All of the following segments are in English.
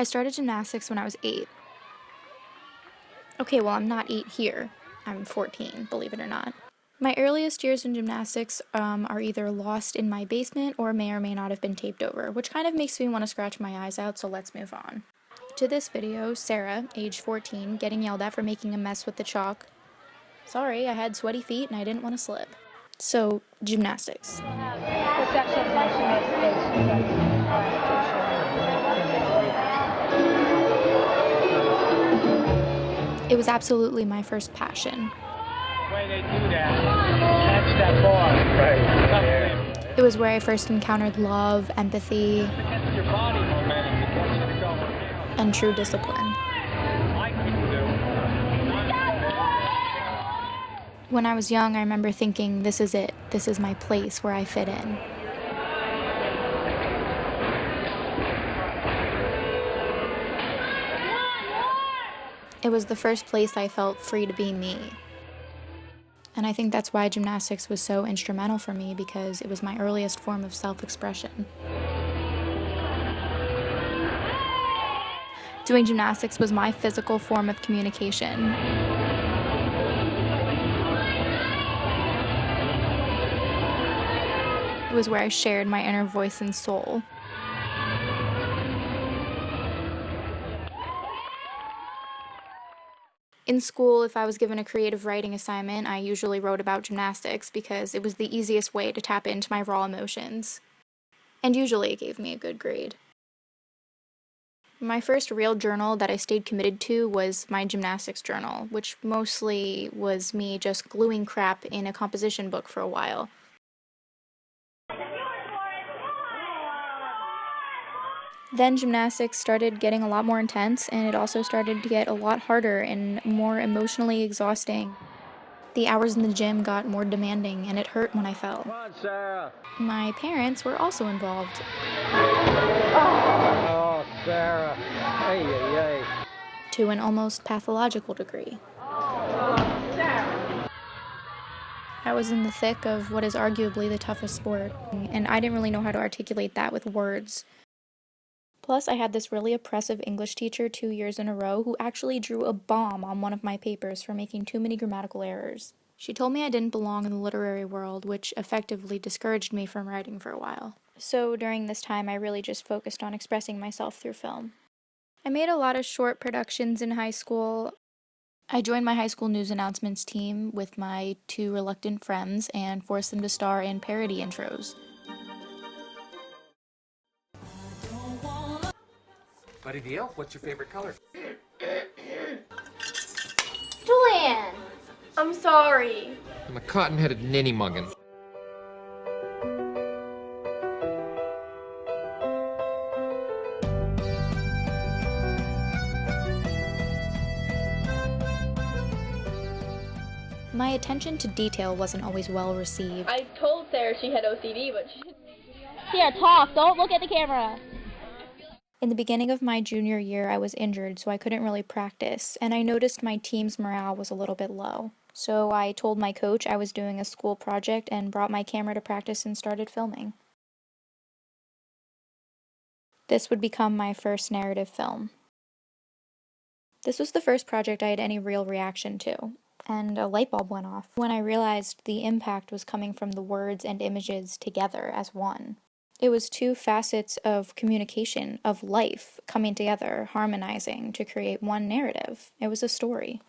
I started gymnastics when I was 8. Okay, well, I'm not 8 here. I'm 14, believe it or not. My earliest years in gymnastics are either lost in my basement or may not have been taped over, which kind of makes me want to scratch my eyes out, so let's move on. To this video, Sarah, age 14, getting yelled at for making a mess with the chalk. Sorry, I had sweaty feet and I didn't want to slip. So, gymnastics. It was absolutely my first passion. The way they do that, catch that ball. Right. It was where I first encountered love, empathy, Your body momentum to get you to go. and true discipline. Like people do. When I was young, I remember thinking, this is it. This is my place where I fit in. It was the first place I felt free to be me. And I think that's why gymnastics was so instrumental for me, because it was my earliest form of self-expression. Doing gymnastics was my physical form of communication. It was where I shared my inner voice and soul. In school, if I was given a creative writing assignment, I usually wrote about gymnastics because it was the easiest way to tap into my raw emotions. And usually it gave me a good grade. My first real journal that I stayed committed to was my gymnastics journal, which mostly was me just gluing crap in a composition book for a while. Then gymnastics started getting a lot more intense, and it also started to get a lot harder and more emotionally exhausting. The hours in the gym got more demanding, and it hurt when I fell. Come on, Sarah. My parents were also involved. Oh, Sarah. Hey, hey, hey. To an almost pathological degree. I was in the thick of what is arguably the toughest sport, and I didn't really know how to articulate that with words. Plus, I had this really oppressive English teacher 2 years in a row who actually drew a bomb on one of my papers for making too many grammatical errors. She told me I didn't belong in the literary world, which effectively discouraged me from writing for a while. So during this time, I really just focused on expressing myself through film. I made a lot of short productions in high school. I joined my high school news announcements team with my 2 reluctant friends and forced them to star in parody intros. Buddy Deal, what's your favorite color? Julian! I'm sorry. I'm a cotton-headed ninny muggin. My attention to detail wasn't always well received. I told Sarah she had OCD, but she... Here, talk. Don't look at the camera. In the beginning of my junior year, I was injured, so I couldn't really practice, and I noticed my team's morale was a little bit low. So I told my coach I was doing a school project and brought my camera to practice and started filming. This would become my first narrative film. This was the first project I had any real reaction to, and a light bulb went off when I realized the impact was coming from the words and images together as one. It was 2 facets of communication, of life, coming together, harmonizing to create one narrative. It was a story.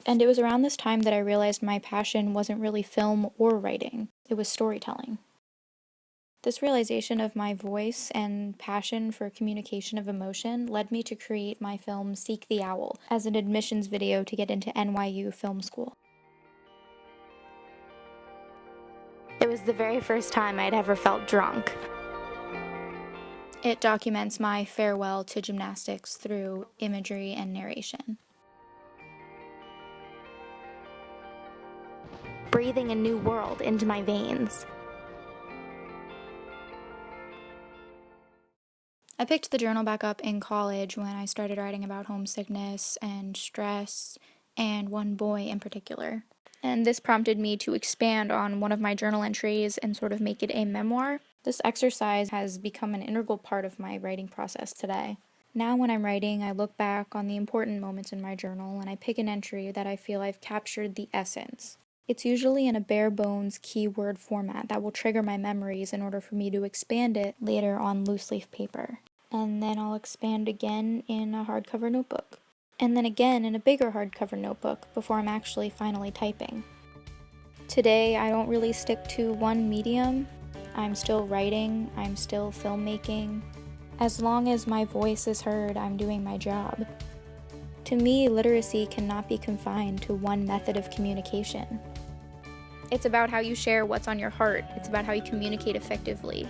And it was around this time that I realized my passion wasn't really film or writing. It was storytelling. This realization of my voice and passion for communication of emotion led me to create my film Seek the Owl as an admissions video to get into NYU Film School. It was the very first time I'd ever felt drunk. It documents my farewell to gymnastics through imagery and narration. Breathing a new world into my veins. I picked the journal back up in college when I started writing about homesickness and stress, and one boy in particular. And this prompted me to expand on one of my journal entries and sort of make it a memoir. This exercise has become an integral part of my writing process today. Now when I'm writing, I look back on the important moments in my journal and I pick an entry that I feel I've captured the essence. It's usually in a bare-bones keyword format that will trigger my memories in order for me to expand it later on loose-leaf paper. And then I'll expand again in a hardcover notebook. And then again in a bigger hardcover notebook before I'm actually finally typing. Today, I don't really stick to one medium. I'm still writing, I'm still filmmaking. As long as my voice is heard, I'm doing my job. To me, literacy cannot be confined to one method of communication. It's about how you share what's on your heart. It's about how you communicate effectively.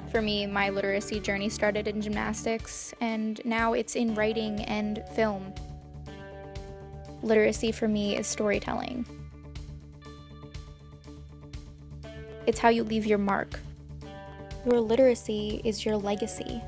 For me, my literacy journey started in gymnastics, and now it's in writing and film. Literacy for me is storytelling. It's how you leave your mark. Your literacy is your legacy.